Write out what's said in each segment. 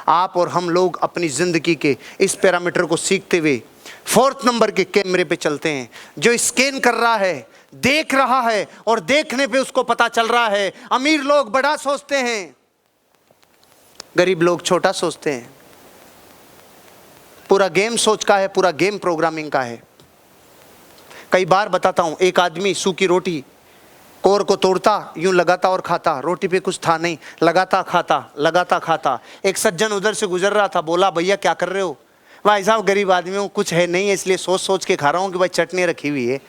आप और हम लोग अपनी ज़िंदगी के इस पैरामीटर को सीखते हुए 4th नंबर के कैमरे पे चलते हैं, जो स्कैन कर रहा है, देख रहा है और देखने पे उसको पता चल रहा है अमीर लोग बड़ा सोचते हैं, गरीब लोग छोटा सोचते हैं। पूरा गेम सोच का है, पूरा गेम प्रोग्रामिंग का है। कई बार बताता हूं, एक आदमी सूखी रोटी कोर को तोड़ता, यूं लगाता और खाता, रोटी पे कुछ था नहीं, लगाता खाता। एक सज्जन उधर से गुजर रहा था, बोला भैया क्या कर रहे हो? भाई साहब गरीब आदमी हूं, कुछ है नहीं है, इसलिए सोच सोच के खा रहा हूं कि भाई चटनी रखी हुई है।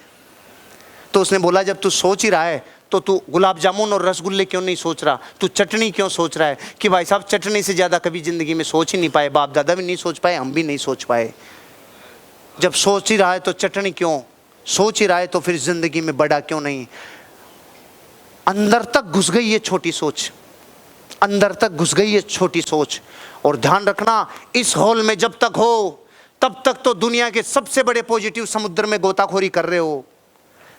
तो उसने बोला जब तू सोच ही रहा है तो तू गुलाब जामुन और रसगुल्ले क्यों नहीं सोच रहा, तू चटनी क्यों सोच रहा है? कि भाई साहब चटनी से ज़्यादा कभी ज़िंदगी में सोच ही नहीं पाए, बाप दादा भी नहीं सोच पाए, हम भी नहीं सोच पाए। जब सोच ही रहा है तो चटनी क्यों, सोच ही रहा है तो फिर ज़िंदगी में बड़ा क्यों नहीं? अंदर तक घुस गई ये छोटी सोच, अंदर तक घुस गई ये छोटी सोच। और ध्यान रखना, इस हॉल में जब तक हो तब तक तो दुनिया के सबसे बड़े पॉजिटिव समुद्र में गोताखोरी कर रहे हो।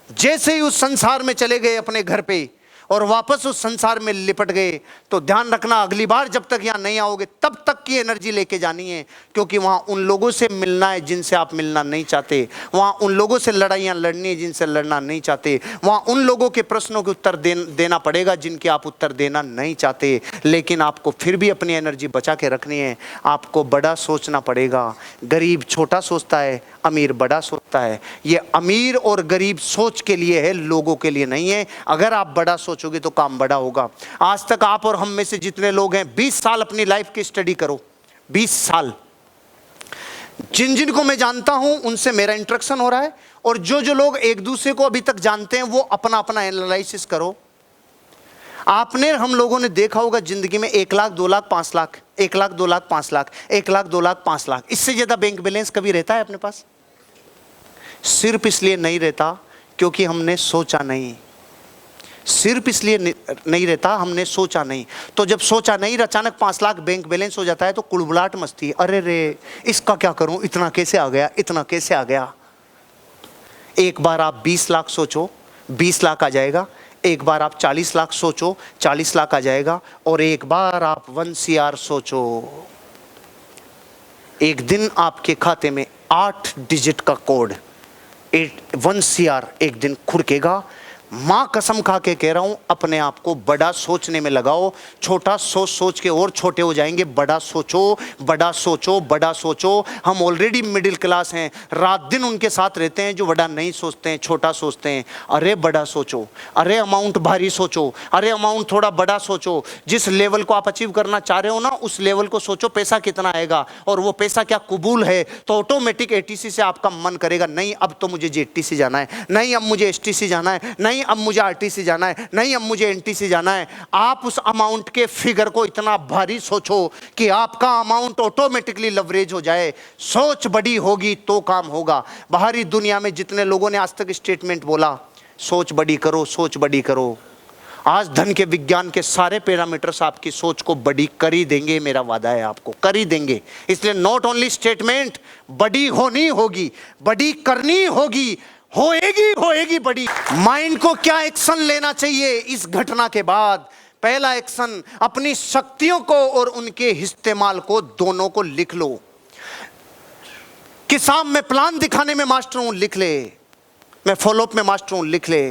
जैसे ही उस संसार में चले गए अपने घर पे और वापस उस संसार में लिपट गए, तो ध्यान रखना अगली बार जब तक यहाँ नहीं आओगे तब तक की एनर्जी लेके जानी है, क्योंकि वहाँ उन लोगों से मिलना है जिनसे आप मिलना नहीं चाहते, वहाँ उन लोगों से लड़ाइयाँ लड़नी है जिनसे लड़ना नहीं चाहते, वहाँ उन लोगों के प्रश्नों के उत्तर देना पड़ेगा जिनके आप उत्तर देना नहीं चाहते। लेकिन आपको फिर भी अपनी एनर्जी बचा के रखनी है, आपको बड़ा सोचना पड़ेगा। गरीब छोटा सोचता है, अमीर बड़ा सोचता है। ये अमीर और गरीब सोच के लिए है, लोगों के लिए नहीं है। अगर आप बड़ा सोचोगे तो काम बड़ा होगा। आज तक आप और हम में से जितने लोग हैं, 20 साल अपनी लाइफ की स्टडी करो, 20 साल। जिन जिन को मैं जानता हूं उनसे मेरा इंटरेक्शन हो रहा है, और जो जो लोग एक दूसरे को अभी तक जानते हैं वो अपना अपना एनालिसिस करो। आपने हम लोगों ने देखा होगा जिंदगी में 1 लाख 2 लाख 5 लाख, 1 लाख 2 लाख 5 लाख, 1 लाख 2 लाख 5 लाख, इससे ज्यादा बैंक बैलेंस कभी रहता है अपने पास? सिर्फ इसलिए नहीं रहता क्योंकि हमने सोचा नहीं, सिर्फ इसलिए नहीं रहता हमने सोचा नहीं। तो जब सोचा नहीं, अचानक 5 लाख बैंक बैलेंस हो जाता है तो कुड़बुड़ाहट मचती है, अरे रे इसका क्या करूं, इतना कैसे आ गया, इतना कैसे आ गया। एक बार आप 20 लाख सोचो, 20 लाख आ जाएगा। एक बार आप 40 लाख सोचो, 40 लाख आ जाएगा। और एक बार आप 1 CR सोचो, एक दिन आपके खाते में 8 डिजिट का कोड 1 CR एक दिन खुरकेगा। माँ कसम खा के कह रहा हूं, अपने आप को बड़ा सोचने में लगाओ। छोटा सोच सोच के और छोटे हो जाएंगे। बड़ा सोचो, बड़ा सोचो, बड़ा सोचो। हम ऑलरेडी मिडिल क्लास हैं, रात दिन उनके साथ रहते हैं जो बड़ा नहीं सोचते हैं, छोटा सोचते हैं। अरे बड़ा सोचो, अरे अमाउंट भारी सोचो, अरे अमाउंट थोड़ा बड़ा सोचो। जिस लेवल को आप अचीव करना चाह रहे हो ना, उस लेवल को सोचो, पैसा कितना आएगा और वो पैसा क्या कबूल है। तो ऑटोमेटिक ATC से आपका मन करेगा, नहीं अब तो मुझे JTC जाना है, नहीं अब मुझे STC जाना है, नहीं अब मुझे RTC जाना है, नहीं अब मुझे NTC जाना है। आप उस अमाउंट के फिगर को इतना भारी सोचो कि आपका अमाउंट ऑटोमेटिकली लवरेज हो जाए। सोच बड़ी होगी तो काम होगा। बाहरी दुनिया में जितने लोगों ने आज तक स्टेटमेंट बोला, सोच बड़ी करो, सोच बड़ी करो, आज धन के विज्ञान के सारे पैरामीटर्स आपकी सोच को बड़ी कर ही देंगे। मेरा वादा है, आपको कर ही देंगे। इसलिए नॉट ओनली स्टेटमेंट, बड़ी होनी होगी, बड़ी करनी होगी, होएगी बड़ी। माइंड को क्या एक्शन लेना चाहिए इस घटना के बाद? पहला एक्शन, अपनी शक्तियों को और उनके इस्तेमाल को दोनों को लिख लो। कि साहब मैं प्लान दिखाने में मास्टर हूं, लिख ले। मैं फॉलोअप में मास्टर हूं, लिख ले।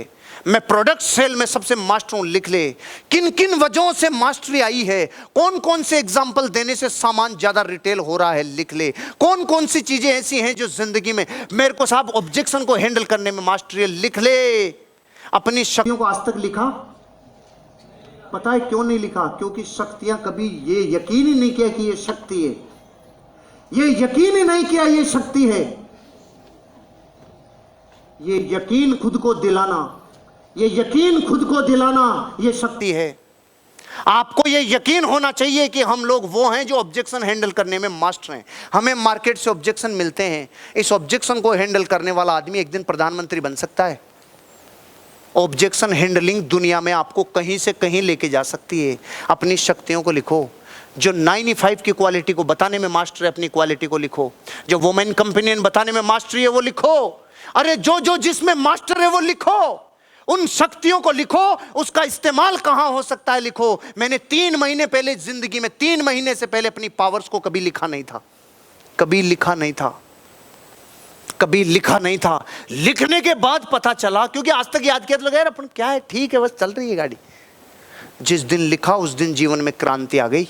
मैं प्रोडक्ट सेल में सबसे मास्टर हूं, लिख ले। किन किन वजहों से मास्टरी आई है, कौन कौन से एग्जाम्पल देने से सामान ज्यादा रिटेल हो रहा है, लिख ले। कौन कौन सी चीजें ऐसी हैं जो जिंदगी में मेरे को साहब ऑब्जेक्शन को हैंडल करने में मास्टरी है, लिख ले। अपनी शक्तियों को आज तक लिखा? पता है क्यों नहीं लिखा? क्योंकि शक्तियां कभी ये यकीन ही नहीं किया कि ये शक्ति है, ये यकीन ही नहीं किया ये शक्ति है। ये यकीन खुद को दिलाना, ये यकीन खुद को दिलाना ये शक्ति है। आपको ये यकीन होना चाहिए कि हम लोग वो हैं जो ऑब्जेक्शन हैंडल करने में मास्टर हैं। हमें मार्केट से ऑब्जेक्शन मिलते हैं, इस ऑब्जेक्शन को हैंडल करने वाला आदमी एक दिन प्रधानमंत्री बन सकता है। ऑब्जेक्शन हैंडलिंग दुनिया में आपको कहीं से कहीं लेके जा सकती है। अपनी शक्तियों को लिखो। जो 95 की क्वालिटी को बताने में मास्टर है, अपनी क्वालिटी को लिखो। जो वुमेन कंपेनियन बताने में मास्टरी है वो लिखो। अरे जो जो जिसमें मास्टर है वो लिखो। उन शक्तियों को लिखो, उसका इस्तेमाल कहां हो सकता है लिखो। मैंने 3 महीने पहले जिंदगी में, 3 महीने से पहले अपनी पावर्स को कभी लिखा नहीं था, कभी लिखा नहीं था, कभी लिखा नहीं था। लिखने के बाद पता चला, क्योंकि आज तक याद किया तो लगा यार अपन क्या है, ठीक है बस चल रही है गाड़ी। जिस दिन लिखा उस दिन जीवन में क्रांति आ गई।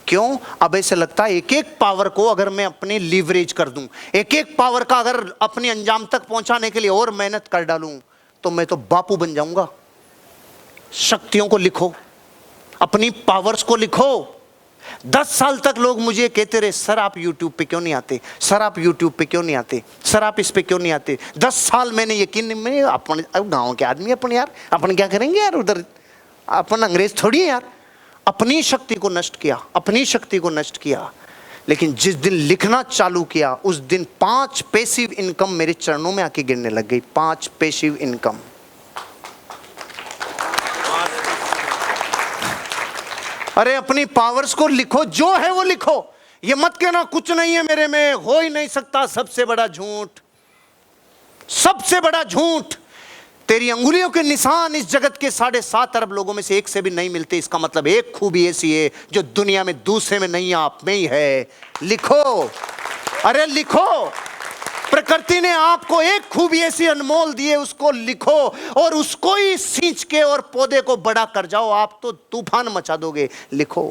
क्यों? अब ऐसे लगता है एक एक पावर को अगर मैं अपने लीवरेज कर दूं, एक एक पावर का अगर अपने अंजाम तक पहुंचाने के लिए और मेहनत कर डालूं, तो मैं तो बापू बन जाऊंगा। शक्तियों को लिखो, अपनी पावर्स को लिखो। 10 साल तक लोग मुझे कहते रहे, सर आप YouTube पे क्यों नहीं आते, सर आप YouTube पे क्यों नहीं आते, सर आप इस पे क्यों नहीं आते। 10 साल मैंने यकीन में, अपन अब गाँव के आदमी अपन यार, अपन क्या करेंगे यार उधर, अपन अंग्रेज थोड़ी है यार। अपनी शक्ति को नष्ट किया, अपनी शक्ति को नष्ट किया। लेकिन जिस दिन लिखना चालू किया उस दिन 5 पैसिव इनकम मेरे चरणों में आके गिरने लग गई। 5 पैसिव इनकम। अरे अपनी पावर्स को लिखो, जो है वो लिखो। ये मत कहना कुछ नहीं है मेरे में, हो ही नहीं सकता। सबसे बड़ा झूठ, सबसे बड़ा झूठ। तेरी अंगुलियों के निशान इस जगत के 7.5 अरब लोगों में से एक से भी नहीं मिलते। इसका मतलब एक खूबी ऐसी है जो दुनिया में दूसरे में नहीं, आप में ही है। लिखो, अरे लिखो। प्रकृति ने आपको एक खूबी ऐसी अनमोल दी है, उसको लिखो और उसको ही सींच के और पौधे को बड़ा कर जाओ, आप तो तूफान मचा दोगे। लिखो,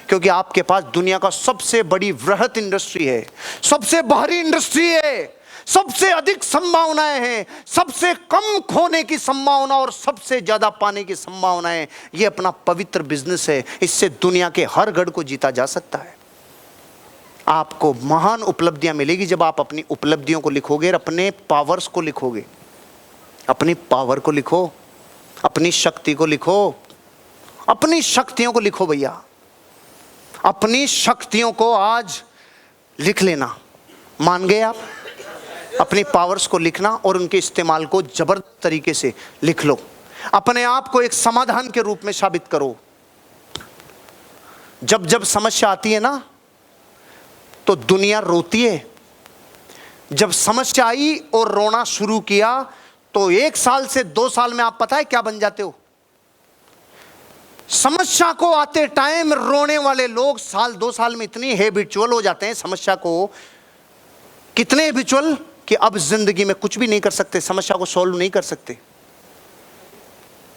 क्योंकि आपके पास दुनिया का सबसे बड़ी वृहत इंडस्ट्री है, सबसे बाहरी इंडस्ट्री है, सबसे अधिक संभावनाएं हैं, सबसे कम खोने की संभावना और सबसे ज्यादा पाने की संभावना है। यह अपना पवित्र बिजनेस है। इससे दुनिया के हर गढ़ को जीता जा सकता है। आपको महान उपलब्धियां मिलेगी जब आप अपनी उपलब्धियों को लिखोगे और अपने पावर्स को लिखोगे। अपनी पावर को लिखो, अपनी शक्ति को लिखो, अपनी शक्तियों को लिखो भैया। अपनी शक्तियों को आज लिख लेना। मान गए आप? अपनी पावर्स को लिखना और उनके इस्तेमाल को जबरदस्त तरीके से लिख लो। अपने आप को एक समाधान के रूप में साबित करो। जब जब समस्या आती है ना तो दुनिया रोती है। जब समस्या आई और रोना शुरू किया तो 1 साल से 2 साल में आप पता है क्या बन जाते हो? समस्या को आते टाइम रोने वाले लोग साल 2 साल में इतनी हैबिचुअल हो जाते हैं समस्या को, कितने हैबिचुअल कि अब जिंदगी में कुछ भी नहीं कर सकते, समस्या को सॉल्व नहीं कर सकते।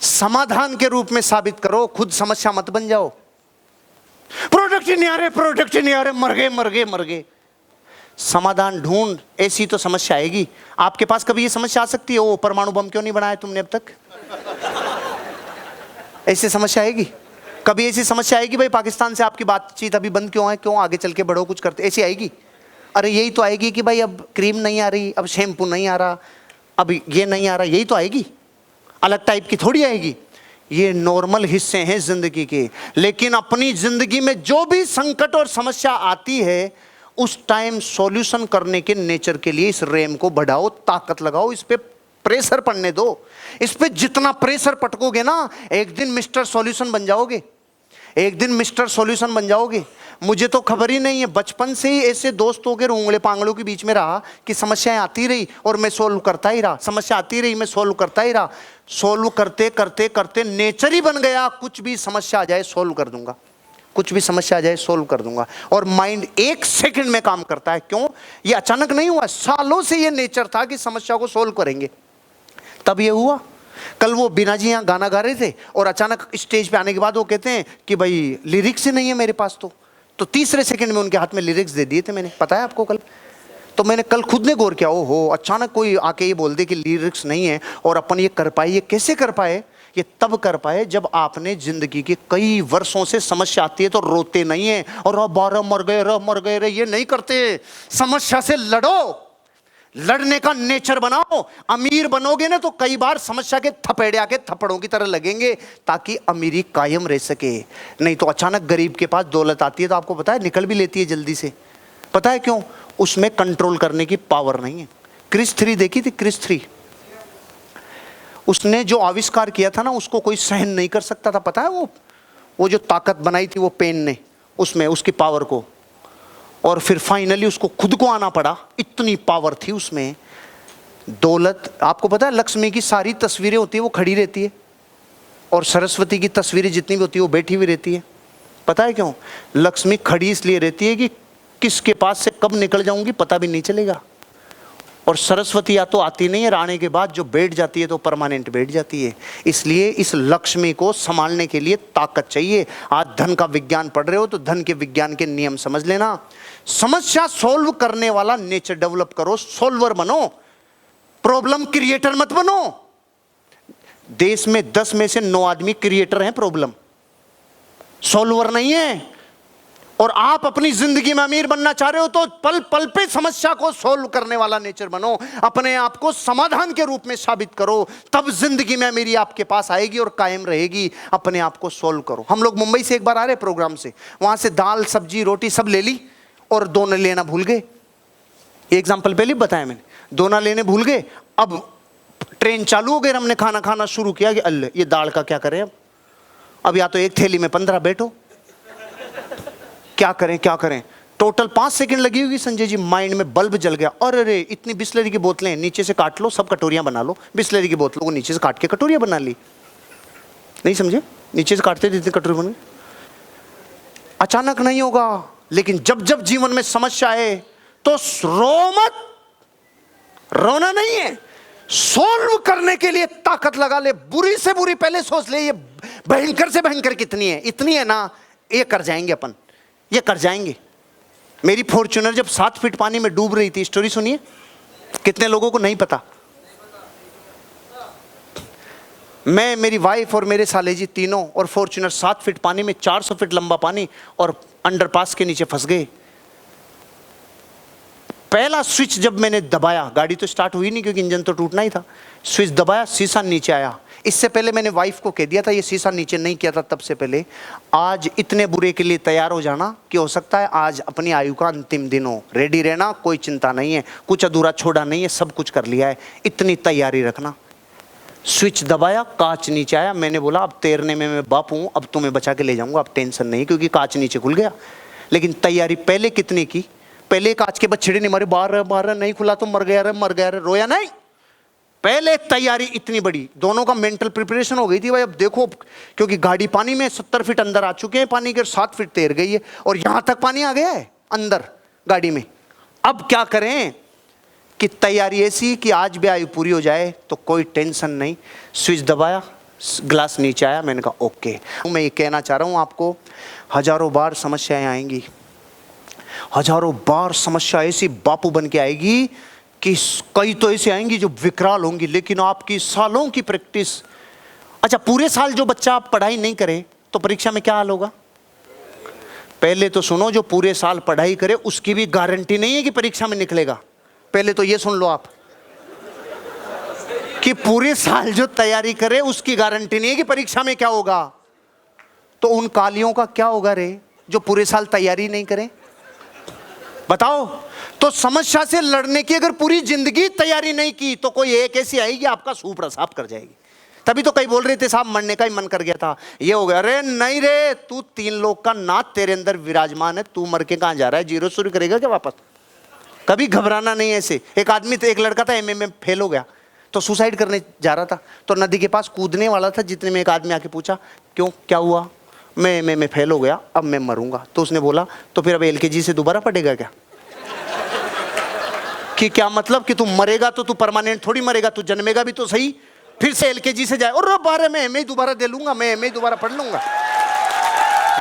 समाधान के रूप में साबित करो, खुद समस्या मत बन जाओ। प्रोडक्ट ही नहीं आ रहे, प्रोडक्ट ही नहीं आ रहे, मर गए मर गए मर गए। समाधान ढूंढ, ऐसी तो समस्या आएगी। आपके पास कभी ये समस्या आ सकती है, ओ परमाणु बम क्यों नहीं बनाया तुमने अब तक? ऐसी समस्या आएगी। कभी ऐसी समस्या आएगी भाई पाकिस्तान से आपकी बातचीत अभी बंद क्यों है, क्यों आगे चल के बढ़ो कुछ करते, ऐसी आएगी? अरे यही तो आएगी कि भाई अब क्रीम नहीं आ रही, अब शैम्पू नहीं आ रहा, अब ये नहीं आ रहा, यही तो आएगी। अलग टाइप की थोड़ी आएगी। ये नॉर्मल हिस्से हैं जिंदगी के। लेकिन अपनी जिंदगी में जो भी संकट और समस्या आती है उस टाइम सॉल्यूशन करने के नेचर के लिए इस रैम को बढ़ाओ, ताकत लगाओ, इस पे प्रेशर पड़ने दो। इस पे जितना प्रेशर पटकोगे ना, एक दिन मिस्टर सॉल्यूशन बन जाओगे, एक दिन मिस्टर सॉल्यूशन बन जाओगे। मुझे तो खबर ही नहीं है, बचपन से ही ऐसे दोस्तों के उंगले पांगलों के बीच में रहा कि समस्याएं आती रही और मैं सोल्व करता ही रहा, समस्या आती रही मैं सोल्व करता ही रहा। सोल्व करते करते करते नेचर ही बन गया, कुछ भी समस्या आ जाए सोल्व कर दूंगा, कुछ भी समस्या आ जाए सोल्व कर दूंगा। और माइंड 1 सेकंड में काम करता है। क्यों? ये अचानक नहीं हुआ, सालों से ये नेचर था कि समस्या को सोल्व करेंगे, तब ये हुआ। कल वो बीना जी यहाँ गाना गा रहे थे और अचानक स्टेज पे आने के बाद वो कहते हैं कि भाई लिरिक्स ही नहीं है मेरे पास। तो तीसरे सेकंड में उनके हाथ में लिरिक्स दे दिए थे मैंने, पता है आपको? कल तो मैंने कल खुद ने गौर किया, ओहो अचानक कोई आके ये बोल दे कि लिरिक्स नहीं है और अपन ये कर पाए। ये कैसे कर पाए? ये तब कर पाए जब आपने जिंदगी के कई वर्षों से समस्या आती है तो रोते नहीं है और अब 12 मर गए रे, ये नहीं करते। समस्या से लड़ो, लड़ने का नेचर बनाओ। अमीर बनोगे ना तो कई बार समस्या के थपेड़े आके थप्पड़ों की तरह लगेंगे ताकि अमीरी कायम रह सके। नहीं तो अचानक गरीब के पास दौलत आती है तो आपको पता है निकल भी लेती है जल्दी से। पता है क्यों? उसमें कंट्रोल करने की पावर नहीं है। क्रिस 3 देखी थी? क्रिस 3 उसने जो आविष्कार किया था ना उसको कोई सहन नहीं कर सकता था। पता है वो जो ताकत बनाई थी वो पेन ने, उसमें उसकी पावर को, और फिर फाइनली उसको खुद को आना पड़ा, इतनी पावर थी उसमें। दौलत, आपको पता है लक्ष्मी की सारी तस्वीरें होती है वो खड़ी रहती है, और सरस्वती की तस्वीरें जितनी भी होती है वो बैठी हुई रहती है। पता है क्यों? लक्ष्मी खड़ी इसलिए रहती है कि किसके पास से कब निकल जाऊंगी पता भी नहीं चलेगा, और सरस्वती या तो आती नहीं है, आने के बाद जो बैठ जाती है तो परमानेंट बैठ जाती है। इसलिए इस लक्ष्मी को संभालने के लिए ताकत चाहिए। आज धन का विज्ञान पढ़ रहे हो तो धन के विज्ञान के नियम समझ लेना। समस्या सॉल्व करने वाला नेचर डेवलप करो, सॉल्वर बनो, प्रॉब्लम क्रिएटर मत बनो। देश में 10 में से 9 आदमी क्रिएटर हैं, प्रॉब्लम सॉल्वर नहीं है। और आप अपनी जिंदगी में अमीर बनना चाह रहे हो तो पल पल पे समस्या को सॉल्व करने वाला नेचर बनो, अपने आप को समाधान के रूप में साबित करो, तब जिंदगी में अमीरी आपके पास आएगी और कायम रहेगी। अपने आप को सॉल्व करो। हम लोग मुंबई से एक बार आ रहे प्रोग्राम से, वहां से दाल सब्जी रोटी सब ले ली और दोना लेना भूल गए। एग्जाम्पल पहले बताया मैंने, दोना लेने भूल गए। अब ट्रेन चालू हो गई, हमने खाना खाना शुरू किया कि अल्ले ये दाल का क्या करें। अब या तो एक थैली में 15 बैठो, क्या करें क्या करें। टोटल 5 सेकंड लगी होगी संजय जी, माइंड में बल्ब जल गया। अरे इतनी बिस्लरी की बोतलें, नीचे से काट लो, सब कटोरियां बना लो। बिस्लरी की बोतलों को नीचे से काट के कटोरियां बना ली। नहीं समझे? नीचे से काटते जितनी कटोरी बन गई। अचानक नहीं होगा, लेकिन जब जब जीवन में समस्या आए तो रो मत, रोना नहीं है, सॉल्व करने के लिए ताकत लगा ले। बुरी से बुरी पहले सोच ले, ये भयंकर से भयंकर कितनी है, इतनी है ना, ये कर जाएंगे अपन, ये कर जाएंगे। मेरी फॉर्च्यूनर जब 7 फीट पानी में डूब रही थी, स्टोरी सुनिए, कितने लोगों को नहीं पता। मैं, मेरी वाइफ और मेरे साले जी तीनों और फॉर्च्यूनर 7 फीट पानी में, 400 फीट लंबा पानी, और अंडरपास के नीचे फंस गए। पहला स्विच जब मैंने दबाया, गाड़ी तो स्टार्ट हुई नहीं क्योंकि इंजन तो टूटना ही था। स्विच दबाया, शीशा नीचे आया। इससे पहले मैंने वाइफ को कह दिया था ये शीशा नीचे नहीं किया था तब से पहले। आज इतने बुरे के लिए तैयार हो जाना कि हो सकता है आज अपनी आयु का अंतिम दिन हो। रेडी रहना, कोई चिंता नहीं है, कुछ अधूरा छोड़ा नहीं है, सब कुछ कर लिया है, इतनी तैयारी रखना। स्विच दबाया, कांच नीचे आया। मैंने बोला अब तैरने में मैं बाप हूँ, अब तुम्हें बचा के ले जाऊंगा, अब टेंशन नहीं, क्योंकि कांच नीचे खुल गया। लेकिन तैयारी पहले कितनी की, पहले कांच के बछड़े नहीं मारे, बाहर नहीं खुला तो मर गया रे, रोया नहीं। पहले तैयारी इतनी बड़ी, दोनों का मेंटल प्रिपरेशन हो गई थी भाई। अब देखो, क्योंकि गाड़ी पानी में 70 फीट अंदर आ चुके हैं, पानी के 7 फीट तैर गई है और यहां तक पानी आ गया है अंदर गाड़ी में। अब क्या करें कि तैयारी ऐसी कि आज भी आयु पूरी हो जाए तो कोई टेंशन नहीं। स्विच दबाया, ग्लास नीचे आया, मैंने कहा ओके। मैं ये कहना चाह रहा हूं आपको, हजारों बार समस्याएं आएंगी, हजारों बार समस्या ऐसी बापू बन के आएगी कि कई तो ऐसे आएंगी जो विकराल होंगी, लेकिन आपकी सालों की प्रैक्टिस। अच्छा, पूरे साल जो बच्चा पढ़ाई नहीं करे तो परीक्षा में क्या हाल होगा? पहले तो सुनो, जो पूरे साल पढ़ाई करे उसकी भी गारंटी नहीं है कि परीक्षा में निकलेगा। पहले तो ये सुन लो आप कि पूरे साल जो तैयारी करे उसकी गारंटी नहीं है कि परीक्षा में क्या होगा। तो उन कालियों का क्या होगा रे जो पूरे साल तैयारी नहीं करें? बताओ। तो समस्या से लड़ने की अगर पूरी जिंदगी तैयारी नहीं की तो कोई एक ऐसी आएगी आपका सूप रसाब कर जाएगी। तभी तो कई बोल रहे थे साहब मरने का ही मन कर गया था, ये हो गया। अरे नहीं रे, तू 3 लोग का नाथ तेरे अंदर विराजमान है, तू मर के कहां जा रहा है? जीरो शुरू करेगा क्या वापस? कभी घबराना नहीं ऐसे। एक आदमी, एक लड़का था एमए में फेल हो गया तो सुसाइड करने जा रहा था, तो नदी के पास कूदने वाला था, जितने में एक आदमी आके पूछा क्यों, क्या हुआ? मैं फेल हो गया, अब मैं मरूंगा। तो उसने बोला तो फिर अब एलकेजी से दोबारा पढ़ेगा क्या? कि क्या मतलब कि तू मरेगा तो तू परमानेंट थोड़ी मरेगा, तू जन्मेगा भी तो सही, फिर से एलकेजी से जाए। और बारे में एमए दोबारा दे लूंगा, मैं एमए दोबारा पढ़ लूंगा,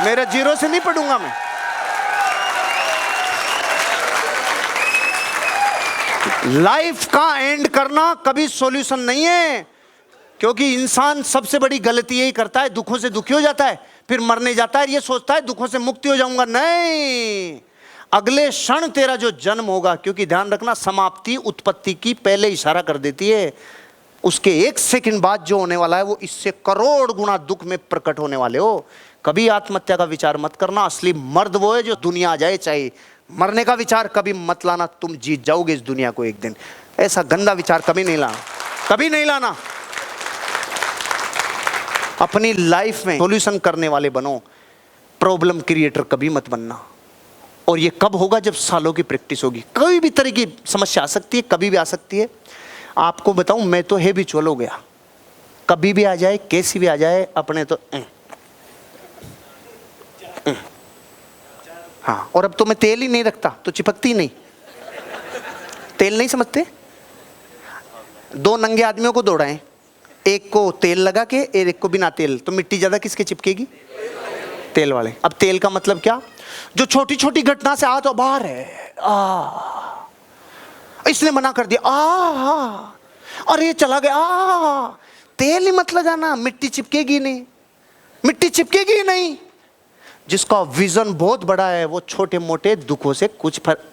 मेरा जीरो से नहीं पढ़ूंगा मैं। लाइफ का एंड करना कभी सॉल्यूशन नहीं है, क्योंकि इंसान सबसे बड़ी गलती यही करता है, दुखों से दुखी हो जाता है, फिर मरने जाता है, ये सोचता है दुखों से मुक्ति हो जाऊंगा। नहीं, अगले क्षण तेरा जो जन्म होगा, क्योंकि ध्यान रखना समाप्ति उत्पत्ति की पहले इशारा कर देती है, उसके 1 सेकंड बाद जो होने वाला है वो इससे करोड़ गुना दुख में प्रकट होने वाले हो। कभी आत्महत्या का विचार मत करना। असली मर्द वो है जो दुनिया आ जाए चाहे, मरने का विचार कभी मत लाना, तुम जीत जाओगे इस दुनिया को एक दिन। ऐसा गंदा विचार कभी नहीं लाना, कभी नहीं लाना। अपनी लाइफ में सॉल्यूशन करने वाले बनो, प्रॉब्लम क्रिएटर कभी मत बनना। और ये कब होगा? जब सालों की प्रैक्टिस होगी। कोई भी तरह की समस्या आ सकती है, कभी भी आ सकती है। आपको बताऊं, मैं तो हैबिचुअल हो गया, कभी भी आ जाए, कैसी भी आ जाए, अपने तो हाँ। और अब तो मैं तेल ही नहीं रखता तो चिपकती नहीं। तेल नहीं समझते? 2 नंगे आदमियों को दौड़ाएं, एक को तेल लगा के एक को बिना तेल, तो मिट्टी ज्यादा किसके चिपकेगी? तेल वाले। अब तेल का मतलब क्या? जो छोटी छोटी घटना से आ तो बाहर है, इसने मना कर दिया, अरे ये चला गया, तेल ही मत लगाना, मिट्टी चिपकेगी नहीं, मिट्टी चिपकेगी नहीं। जिसका विजन बहुत बड़ा है वो छोटे मोटे दुखों से कुछ फर्क।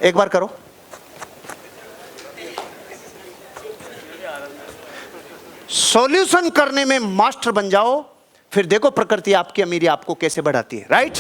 एक बार करो, सॉल्यूशन करने में मास्टर बन जाओ, फिर देखो प्रकृति आपकी अमीरी आपको कैसे बढ़ाती है। राइट?